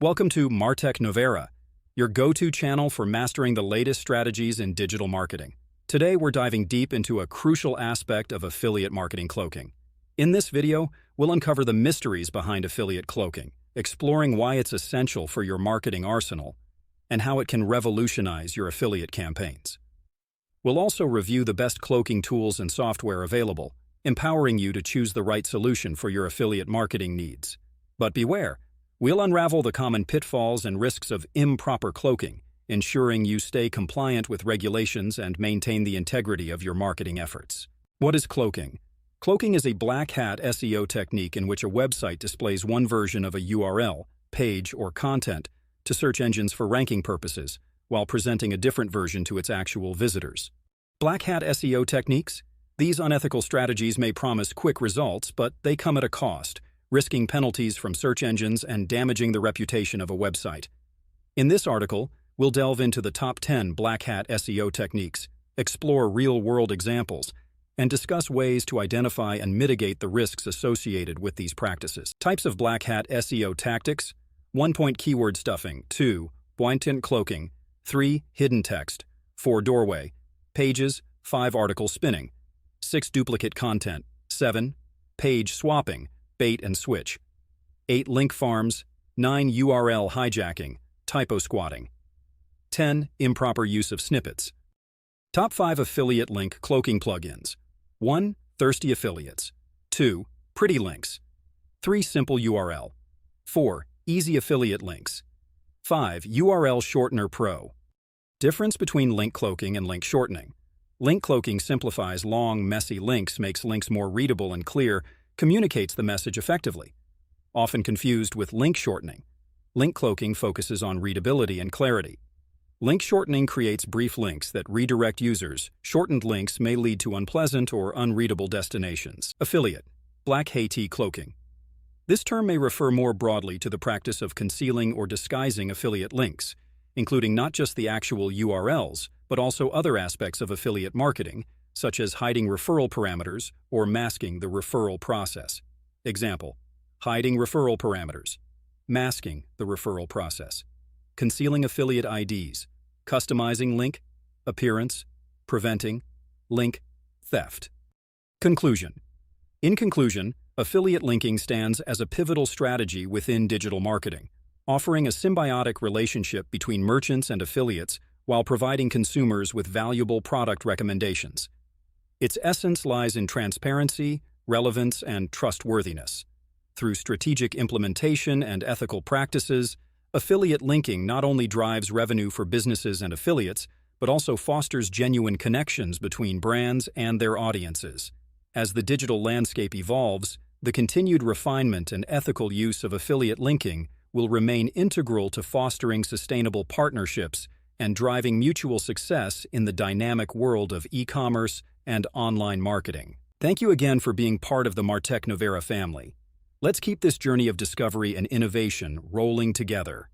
Welcome to Martech Novera, your go-to channel for mastering the latest strategies in digital marketing. Today, we're diving deep into a crucial aspect of affiliate marketing cloaking. In this video, we'll uncover the mysteries behind affiliate cloaking, exploring why it's essential for your marketing arsenal, and how it can revolutionize your affiliate campaigns. We'll also review the best cloaking tools and software available, empowering you to choose the right solution for your affiliate marketing needs. But beware, we'll unravel the common pitfalls and risks of improper cloaking, ensuring you stay compliant with regulations and maintain the integrity of your marketing efforts. What is cloaking? Cloaking is a black hat SEO technique in which a website displays one version of a URL, page, or content to search engines for ranking purposes, while presenting a different version to its actual visitors. Black hat SEO techniques? These unethical strategies may promise quick results, but they come at a cost, risking penalties from search engines and damaging the reputation of a website. In this article, we'll delve into the top 10 black hat SEO techniques, explore real-world examples, and discuss ways to identify and mitigate the risks associated with these practices. Types of black hat SEO tactics: 1-point keyword stuffing, 2. Blatant cloaking, 3. Hidden text, 4. Doorway, pages, 5. Article spinning, 6. Duplicate content, 7. Page swapping, bait and switch, 8. Link farms, 9. URL hijacking, typo squatting, 10. Improper use of snippets. Top 5 affiliate link cloaking plugins. 1. Thirsty affiliates. 2. Pretty links. 3. Simple URL. 4. Easy affiliate links. 5. URL Shortener Pro. Difference between link cloaking and link shortening. Link cloaking simplifies long, messy links, makes links more readable and clear, communicates the message effectively. Often confused with link shortening. Link cloaking focuses on readability and clarity. Link shortening creates brief links that redirect users. Shortened links may lead to unpleasant or unreadable destinations. Affiliate, black hat cloaking. This term may refer more broadly to the practice of concealing or disguising affiliate links, including not just the actual URLs, but also other aspects of affiliate marketing, such as hiding referral parameters or masking the referral process. Example: hiding referral parameters, masking the referral process, concealing affiliate IDs, customizing link appearance, preventing link theft. Conclusion. In conclusion, affiliate linking stands as a pivotal strategy within digital marketing, offering a symbiotic relationship between merchants and affiliates while providing consumers with valuable product recommendations. Its essence lies in transparency, relevance, and trustworthiness. Through strategic implementation and ethical practices, affiliate linking not only drives revenue for businesses and affiliates, but also fosters genuine connections between brands and their audiences. As the digital landscape evolves, the continued refinement and ethical use of affiliate linking will remain integral to fostering sustainable partnerships and driving mutual success in the dynamic world of e-commerce and online marketing. Thank you again for being part of the Martech Novera family. Let's keep this journey of discovery and innovation rolling together.